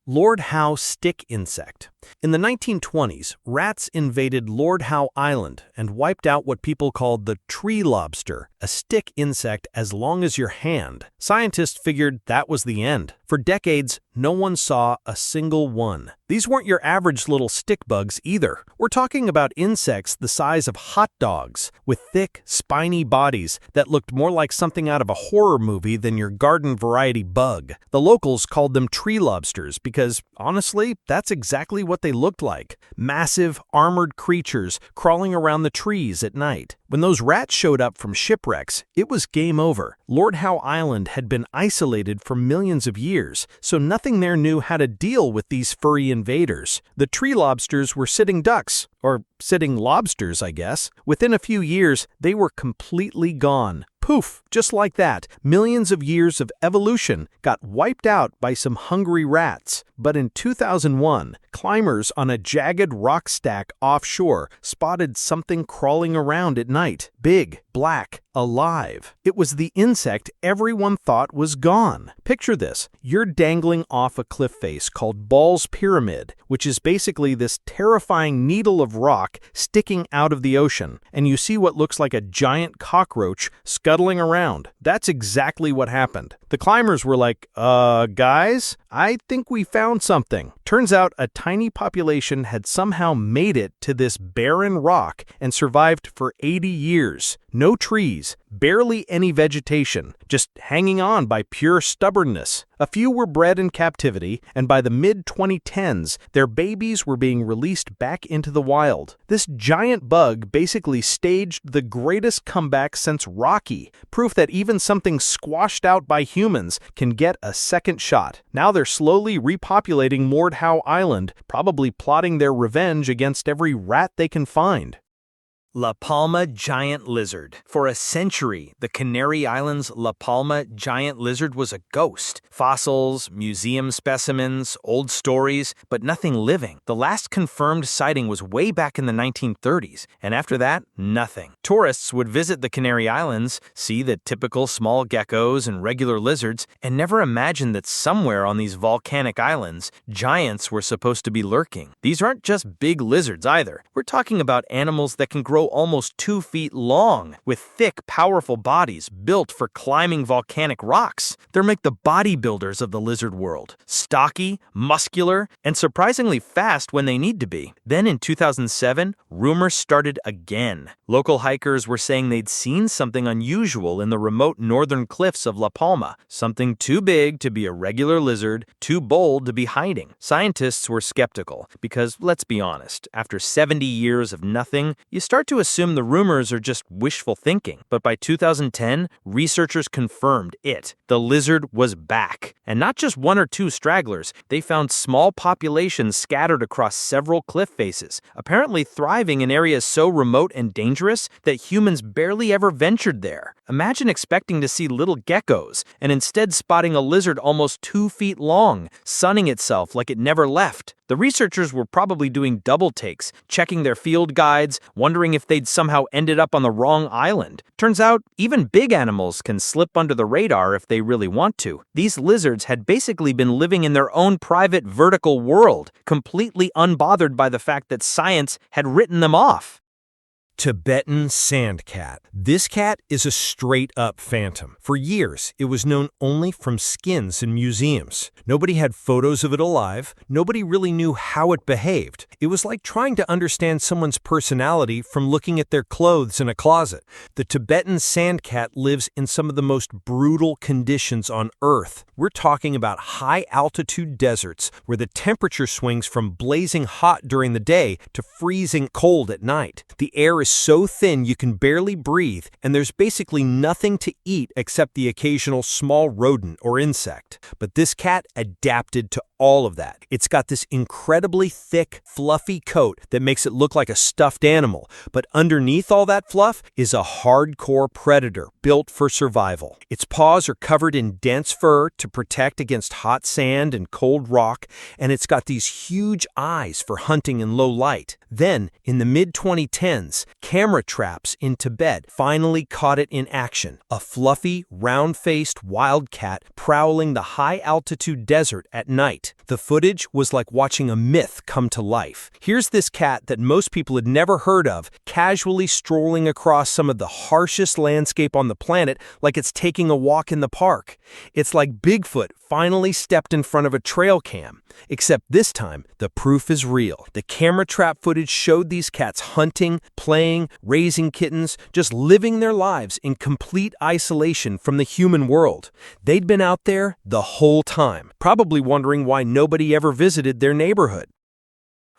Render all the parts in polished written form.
Lord Howe stick insect. In the 1920s, rats invaded Lord Howe Island and wiped out what people called the tree lobster, a stick insect as long as your hand. Scientists figured that was the end. For decades, no one saw a single one. These weren't your average little stick bugs either. We're talking about insects the size of hot dogs, with thick, spiny bodies that looked more like something out of a horror movie than your garden variety bug. The locals called them tree lobsters because, honestly, that's exactly what they looked like. Massive, armored creatures crawling around the trees at night. When those rats showed up from shipwrecks, it was game over. Lord Howe Island had been isolated for millions of years, so nothing there knew how to deal with these furry invaders. The tree lobsters were sitting ducks, or sitting lobsters, I guess. Within a few years, they were completely gone. Poof, just like that, millions of years of evolution got wiped out by some hungry rats. But in 2001, climbers on a jagged rock stack offshore spotted something crawling around at night. Big, black, alive. It was the insect everyone thought was gone. Picture this. You're dangling off a cliff face called Ball's Pyramid, which is basically this terrifying needle of rock sticking out of the ocean, and you see what looks like a giant cockroach scuttling around. That's exactly what happened. The climbers were like, guys, I think we found something. Turns out a tiny population had somehow made it to this barren rock and survived for 80 years. No trees, barely any vegetation, just hanging on by pure stubbornness. A few were bred in captivity, and by the mid-2010s, their babies were being released back into the wild. This giant bug basically staged the greatest comeback since Rocky, proof that even something squashed out by humans can get a second shot. Now they're slowly repopulating Lord Howe Island, probably plotting their revenge against every rat they can find. La Palma giant lizard. For a century, the Canary Islands' La Palma giant lizard was a ghost. Fossils, museum specimens, old stories, but nothing living. The last confirmed sighting was way back in the 1930s, and after that, nothing. Tourists would visit the Canary Islands, see the typical small geckos and regular lizards, and never imagine that somewhere on these volcanic islands, giants were supposed to be lurking. These aren't just big lizards either. We're talking about animals that can grow almost 2 feet long, with thick, powerful bodies built for climbing volcanic rocks. They're like the bodybuilders of the lizard world. Stocky, muscular, and surprisingly fast when they need to be. Then in 2007, rumors started again. Local hikers were saying they'd seen something unusual in the remote northern cliffs of La Palma. Something too big to be a regular lizard, too bold to be hiding. Scientists were skeptical because, let's be honest, after 70 years of nothing, you start to assume the rumors are just wishful thinking. But by 2010, researchers confirmed it. The lizard was back. And not just 1 or 2 stragglers. They found small populations scattered across several cliff faces, apparently thriving in areas so remote and dangerous that humans barely ever ventured there. Imagine expecting to see little geckos and instead spotting a lizard almost 2 feet long, sunning itself like it never left. The researchers were probably doing double takes, checking their field guides, wondering if they'd somehow ended up on the wrong island. Turns out, even big animals can slip under the radar if they really want to. These lizards had basically been living in their own private vertical world, completely unbothered by the fact that science had written them off. Tibetan Sand Cat. This cat is a straight-up phantom. For years, it was known only from skins in museums. Nobody had photos of it alive. Nobody really knew how it behaved. It was like trying to understand someone's personality from looking at their clothes in a closet. The Tibetan Sand Cat lives in some of the most brutal conditions on Earth. We're talking about high-altitude deserts where the temperature swings from blazing hot during the day to freezing cold at night. The air is so thin you can barely breathe, and there's basically nothing to eat except the occasional small rodent or insect. But this cat adapted to all of that. It's got this incredibly thick, fluffy coat that makes it look like a stuffed animal, but underneath all that fluff is a hardcore predator built for survival. Its paws are covered in dense fur to protect against hot sand and cold rock, and it's got these huge eyes for hunting in low light. Then, in the mid-2010s, camera traps in Tibet finally caught it in action. A fluffy, round-faced wildcat prowling the high-altitude desert at night. The footage was like watching a myth come to life. Here's this cat that most people had never heard of, casually strolling across some of the harshest landscape on the planet like it's taking a walk in the park. It's like Bigfoot finally stepped in front of a trail cam. Except this time, the proof is real. The camera trap footage showed these cats hunting, playing, raising kittens, just living their lives in complete isolation from the human world. They'd been out there the whole time, probably wondering why nobody ever visited their neighborhood.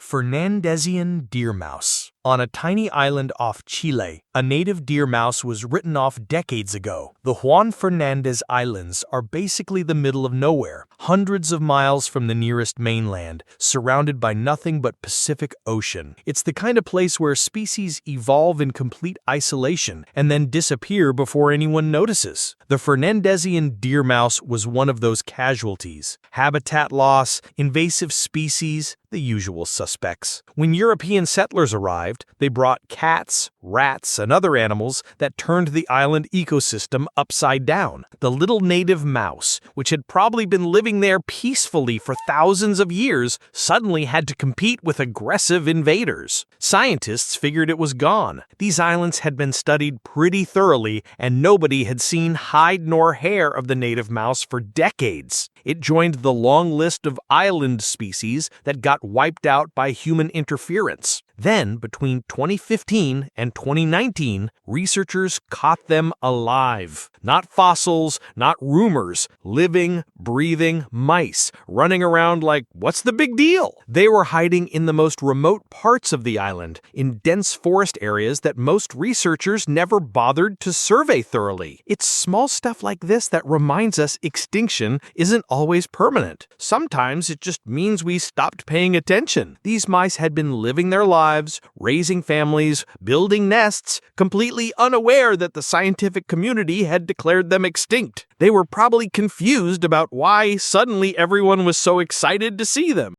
Fernandezian deer mouse. On a tiny island off Chile, a native deer mouse was written off decades ago. The Juan Fernandez Islands are basically the middle of nowhere, hundreds of miles from the nearest mainland, surrounded by nothing but Pacific Ocean. It's the kind of place where species evolve in complete isolation and then disappear before anyone notices. The Fernandezian deer mouse was one of those casualties. Habitat loss, invasive species, the usual suspects. When European settlers arrived, they brought cats, rats, and other animals that turned the island ecosystem upside down. The little native mouse, which had probably been living there peacefully for thousands of years, suddenly had to compete with aggressive invaders. Scientists figured it was gone. These islands had been studied pretty thoroughly, and nobody had seen hide nor hair of the native mouse for decades. It joined the long list of island species that got wiped out by human interference. Then, between 2015 and 2019, researchers caught them alive. Not fossils, not rumors, living, breathing mice, running around like, what's the big deal? They were hiding in the most remote parts of the island, in dense forest areas that most researchers never bothered to survey thoroughly. It's small stuff like this that reminds us extinction isn't always permanent. Sometimes it just means we stopped paying attention. These mice had been living their lives, raising families, building nests, completely unaware that the scientific community had declared them extinct. They were probably confused about why suddenly everyone was so excited to see them.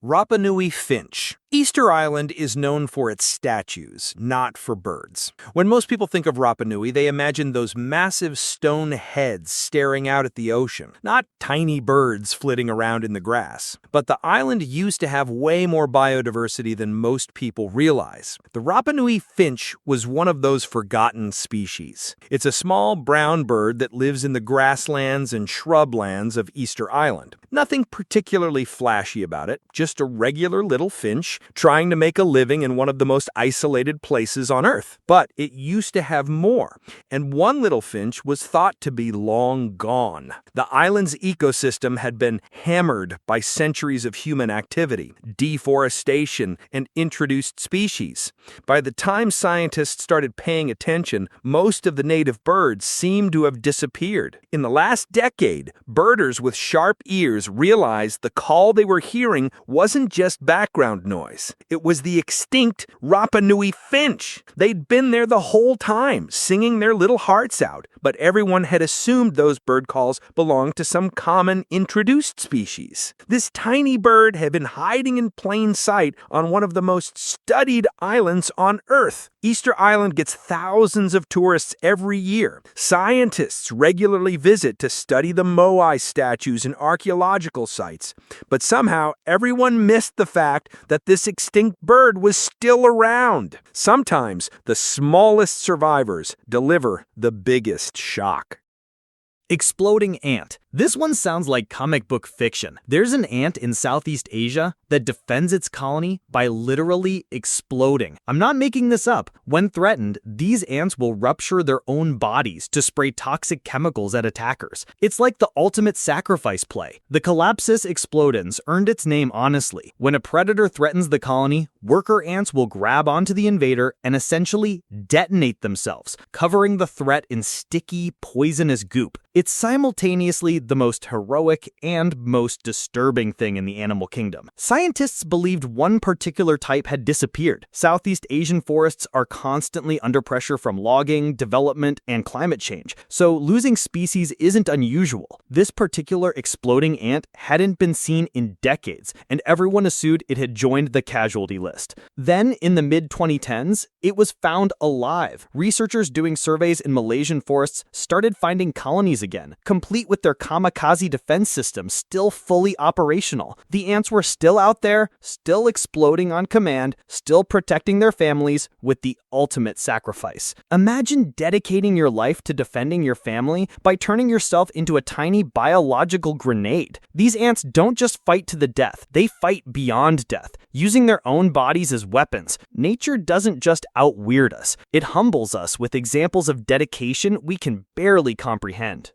Rapanui Finch. Easter Island is known for its statues, not for birds. When most people think of Rapa Nui, they imagine those massive stone heads staring out at the ocean, not tiny birds flitting around in the grass. But the island used to have way more biodiversity than most people realize. The Rapanui Finch was one of those forgotten species. It's a small brown bird that lives in the grasslands and shrublands of Easter Island. Nothing particularly flashy about it, just a regular little finch trying to make a living in one of the most isolated places on Earth. But it used to have more, and one little finch was thought to be long gone. The island's ecosystem had been hammered by centuries of human activity, deforestation, and introduced species. By the time scientists started paying attention, most of the native birds seemed to have disappeared. In the last decade, birders with sharp ears realized the call they were hearing wasn't just background noise. It was the extinct Rapanui Finch. They'd been there the whole time, singing their little hearts out, but everyone had assumed those bird calls belonged to some common introduced species. This tiny bird had been hiding in plain sight on one of the most studied islands on Earth. Easter Island gets thousands of tourists every year. Scientists regularly visit to study the moai statues and archaeological sites. But somehow, everyone missed the fact that this extinct bird was still around. Sometimes, the smallest survivors deliver the biggest shock. Exploding ant. This one sounds like comic book fiction. There's an ant in Southeast Asia that defends its colony by literally exploding. I'm not making this up. When threatened, these ants will rupture their own bodies to spray toxic chemicals at attackers. It's like the ultimate sacrifice play. The Collapsus explodens earned its name honestly. When a predator threatens the colony, worker ants will grab onto the invader and essentially detonate themselves, covering the threat in sticky, poisonous goop. It's simultaneously the most heroic and most disturbing thing in the animal kingdom. Scientists believed one particular type had disappeared. Southeast Asian forests are constantly under pressure from logging, development, and climate change, so losing species isn't unusual. This particular exploding ant hadn't been seen in decades, and everyone assumed it had joined the casualty list. Then, in the mid-2010s, it was found alive. Researchers doing surveys in Malaysian forests started finding colonies again, complete with their kamikaze defense system still fully operational. The ants were still out there, still exploding on command, still protecting their families with the ultimate sacrifice. Imagine dedicating your life to defending your family by turning yourself into a tiny biological grenade. These ants don't just fight to the death, they fight beyond death, using their own bodies as weapons. Nature doesn't just out-weird us, it humbles us with examples of dedication we can barely comprehend.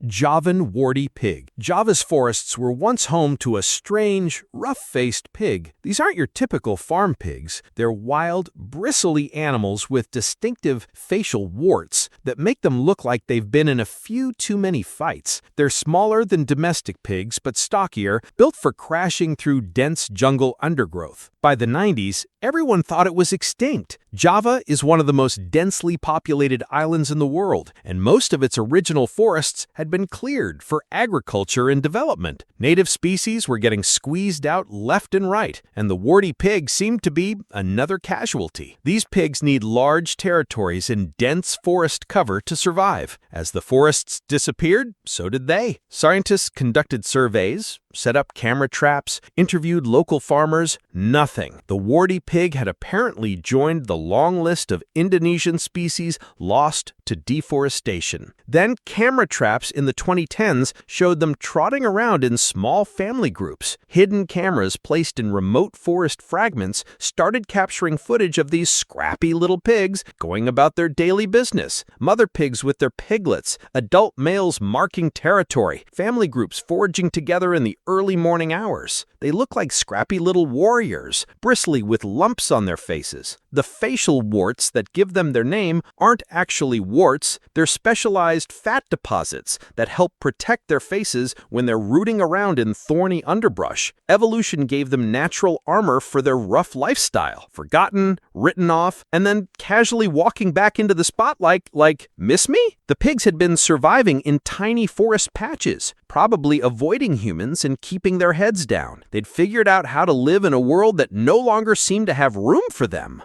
Javan Warty Pig. Java's forests were once home to a strange, rough-faced pig. These aren't your typical farm pigs. They're wild, bristly animals with distinctive facial warts that make them look like they've been in a few too many fights. They're smaller than domestic pigs, but stockier, built for crashing through dense jungle undergrowth. By the 90s, everyone thought it was extinct. Java is one of the most densely populated islands in the world, and most of its original forests had been cleared for agriculture and development. Native species were getting squeezed out left and right, and the warty pig seemed to be another casualty. These pigs need large territories and dense forest cover to survive. As the forests disappeared, so did they. Scientists conducted surveys, set up camera traps, interviewed local farmers. Nothing. The warty pig had apparently joined the long list of Indonesian species lost to deforestation. Then camera traps in the 2010s showed them trotting around in small family groups. Hidden cameras placed in remote forest fragments started capturing footage of these scrappy little pigs going about their daily business. Mother pigs with their piglets, adult males marking territory, family groups foraging together in the early morning hours. They look like scrappy little warriors, bristly with lumps on their faces. The facial warts that give them their name aren't actually warts, they're specialized fat deposits that help protect their faces when they're rooting around in thorny underbrush. Evolution gave them natural armor for their rough lifestyle, forgotten, written off, and then casually walking back into the spotlight like, miss me? The pigs had been surviving in tiny forest patches, probably avoiding humans and keeping their heads down. They'd figured out how to live in a world that no longer seemed to have room for them.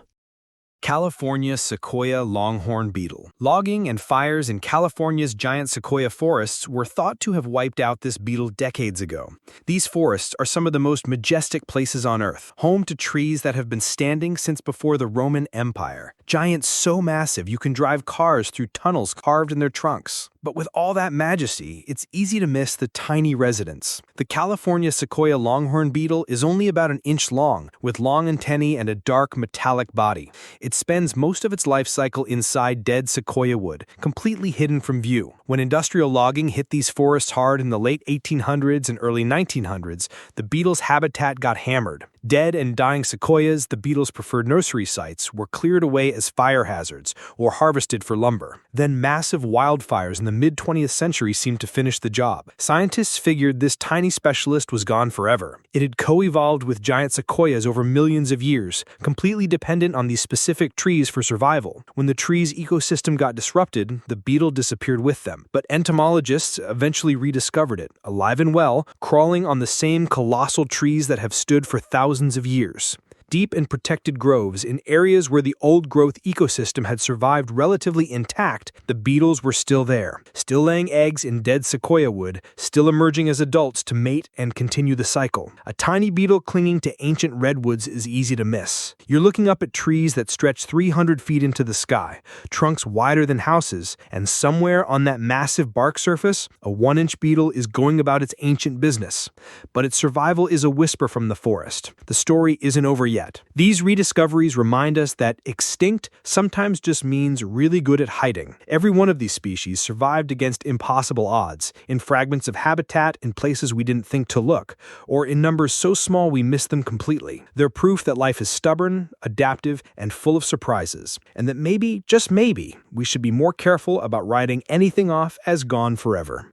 California Sequoia Longhorn Beetle. Logging and fires in California's giant sequoia forests were thought to have wiped out this beetle decades ago. These forests are some of the most majestic places on Earth, home to trees that have been standing since before the Roman Empire. Giants so massive you can drive cars through tunnels carved in their trunks. But with all that majesty, it's easy to miss the tiny residents. The California Sequoia Longhorn Beetle is only about an inch long, with long antennae and a dark metallic body. It spends most of its life cycle inside dead sequoia wood, completely hidden from view. When industrial logging hit these forests hard in the late 1800s and early 1900s, the beetle's habitat got hammered. Dead and dying sequoias, the beetle's preferred nursery sites, were cleared away as fire hazards or harvested for lumber. Then massive wildfires in the mid-20th century seemed to finish the job. Scientists figured this tiny specialist was gone forever. It had co-evolved with giant sequoias over millions of years, completely dependent on these specific trees for survival. When the tree's ecosystem got disrupted, the beetle disappeared with them. But entomologists eventually rediscovered it, alive and well, crawling on the same colossal trees that have stood for thousands of years. Deep and protected groves in areas where the old-growth ecosystem had survived relatively intact, the beetles were still there, still laying eggs in dead sequoia wood, still emerging as adults to mate and continue the cycle. A tiny beetle clinging to ancient redwoods is easy to miss. You're looking up at trees that stretch 300 feet into the sky, trunks wider than houses, and somewhere on that massive bark surface, a 1-inch beetle is going about its ancient business. But its survival is a whisper from the forest. The story isn't over yet. These rediscoveries remind us that extinct sometimes just means really good at hiding. Every one of these species survived against impossible odds, in fragments of habitat in places we didn't think to look, or in numbers so small we miss them completely. They're proof that life is stubborn, adaptive, and full of surprises, and that maybe, just maybe, we should be more careful about writing anything off as gone forever.